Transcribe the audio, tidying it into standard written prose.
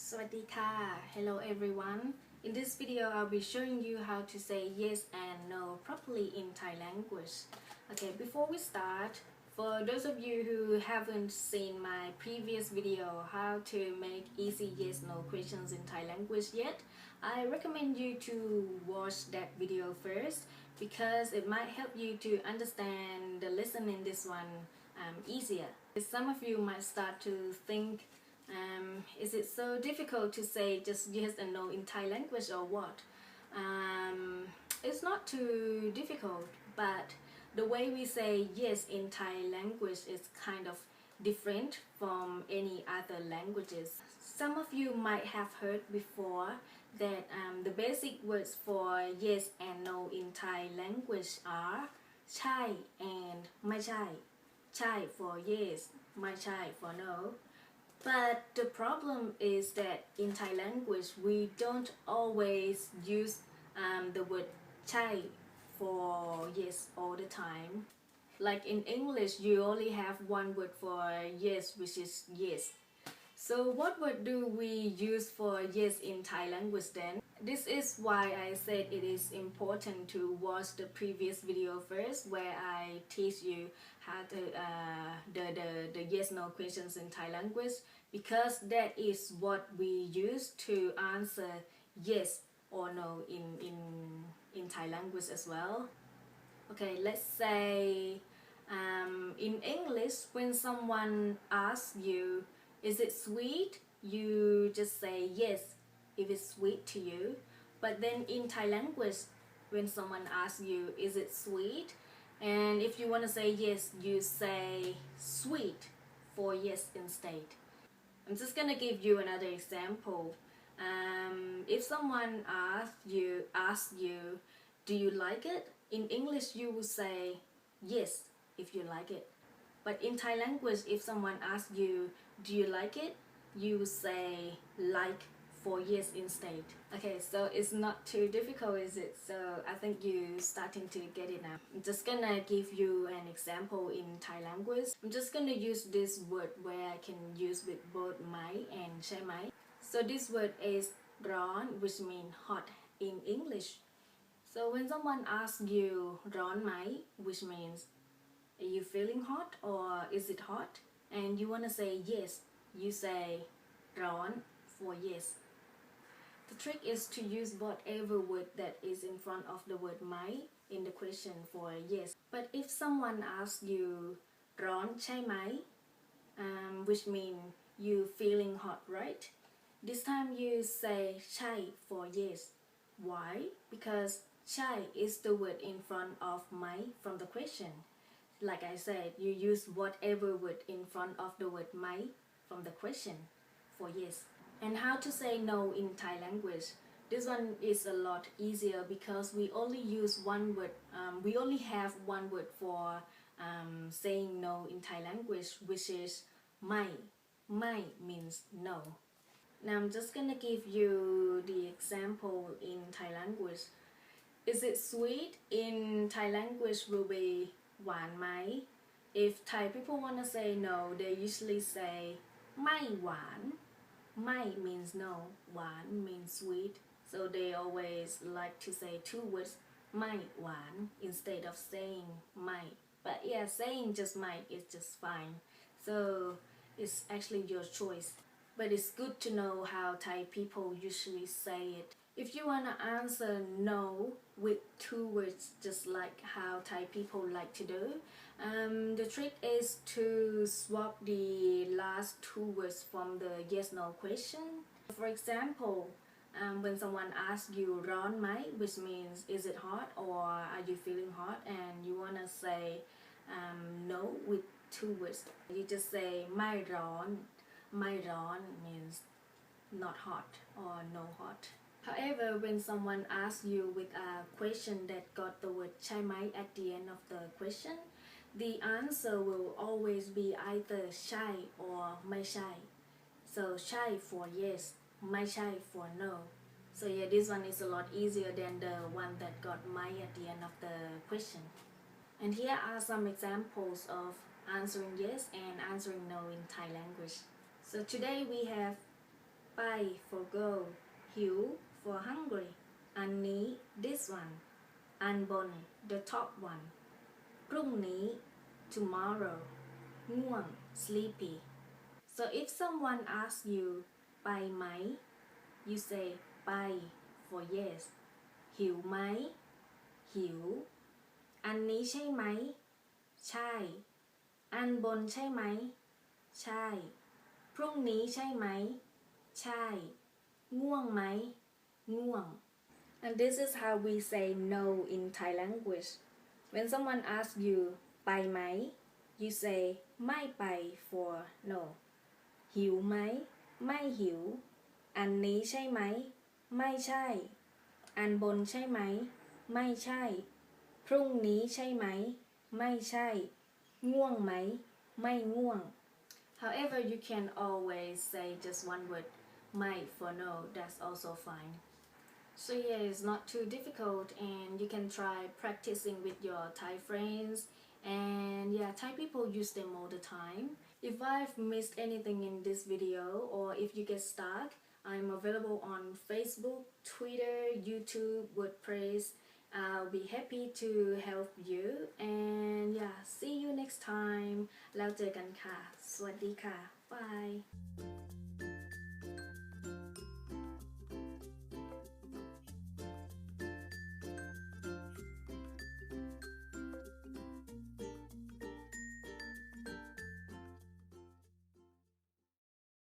Sawasdee ka. Hello everyone. In this video, I'll be showing you how to say yes and no properly in Thai language. Okay, before we start, for those of you who haven't seen my previous video, how to make easy yes/no questions in Thai language yet, I recommend you to watch that video first because it might help you to understand the lesson in this one easier. Some of you might start to think, is it so difficult to say just yes and no in Thai language or what? It's not too difficult, but the way we say yes in Thai language is kind of different from any other languages. Some of you might have heard before that the basic words for yes and no in Thai language are ใช่ and ไม่ใช่ ใช่ for yes, ไม่ใช่ for no. But the problem is that in Thai language we don't always use the word ใช่ for yes all the time. Like in English you only have one word for yes, which is yes. So what word do we use for yes in Thai language then? This is why I said it is important to watch the previous video first, where I teach you how to the yes/no questions in Thai language, because that is what we use to answer yes or no in Thai language as well. Okay, let's say in English, when someone asks you, is it sweet? You just say yes if it's sweet to you. But then in Thai language, when someone asks you, is it sweet? And if you want to say yes, you say sweet for yes instead. I'm just gonna give you another example. If someone asks you, do you like it? In English, you will say yes if you like it. But in Thai language, if someone asks you, do you like it? You say like for yes instead. Okay, so it's not too difficult, is it? So I think you're starting to get it now. I'm just gonna give you an example in Thai language. I'm just gonna use this word where I can use with both mai and ใช่ไหม. So this word is ร้อน which means hot in English. So when someone asks you ร้อนไหม which means are you feeling hot or is it hot? And you want to say yes, you say ร้อน for yes. The trick is to use whatever word that is in front of the word ไหม in the question for yes. But if someone asks you ร้อนใช่ไหม which means you feeling hot, right? This time you say ใช่ for yes. Why? Because ใช่ is the word in front of ไหม from the question. Like I said, you use whatever word in front of the word ไหม from the question for yes. And how to say no in Thai language? This one is a lot easier because we only use one word. We only have one word for saying no in Thai language, which is ไม่ ไม่ means no. Now I'm just gonna give you the example in Thai language. Is it sweet? In Thai language will be หวานไหม If Thai people want to say no, they usually say ไม่หวาน ไม่ means no, หวาน means sweet. So they always like to say two words ไม่หวาน instead of saying ไม่ But yeah, saying just ไม่ is just fine. So it's actually your choice. But it's good to know how Thai people usually say it. If you want to answer no with two words, just like how Thai people like to do, the trick is to swap the last two words from the yes/no question. For example, when someone asks you ร้อนไหม which means is it hot or are you feeling hot, and you want to say no with two words, you just say ไม่ร้อน ไม่ร้อน means not hot or no hot. However, when someone asks you with a question that got the word ใช่ไหม at the end of the question, the answer will always be either ใช่ or ไม่ใช่ So ใช่ for yes, ไม่ใช่ for no. So yeah, this one is a lot easier than the one that got ไม่ at the end of the question. And here are some examples of answering yes and answering no in Thai language. So today we have ไป for go หิว for hungry อันนี้ this one อันบน the top one พรุ่งนี้ tomorrow ง่วง sleepy. So if someone asks you ไปไหม you say ไป for yes หิวไหม หิว อันนี้ใช่ไหม ใช่ อันบนใช่ไหม ใช่ พรุ่งนี้ใช่ไหม ใช่ ง่วงไหม ง่วง And this is how we say no in Thai language. When someone asks you ไปไหม you say ไม่ไป for no. หิวไหม ไม่หิว อันนี้ใช่ไหม ไม่ใช่ อันบนใช่ไหม ไม่ใช่ พรุ่งนี้ใช่ไหม ไม่ใช่ ง่วงไหม ไม่ง่วง However, you can always say just one word ไม่ for no. That's also fine. So yeah, it's not too difficult and you can try practicing with your Thai friends. And yeah, Thai people use them all the time. If I've missed anything in this video or if you get stuck, I'm available on Facebook, Twitter, YouTube, WordPress. I'll be happy to help you. And yeah, see you next time. แล้วเจอกันค่ะ สวัสดีค่ะ Bye.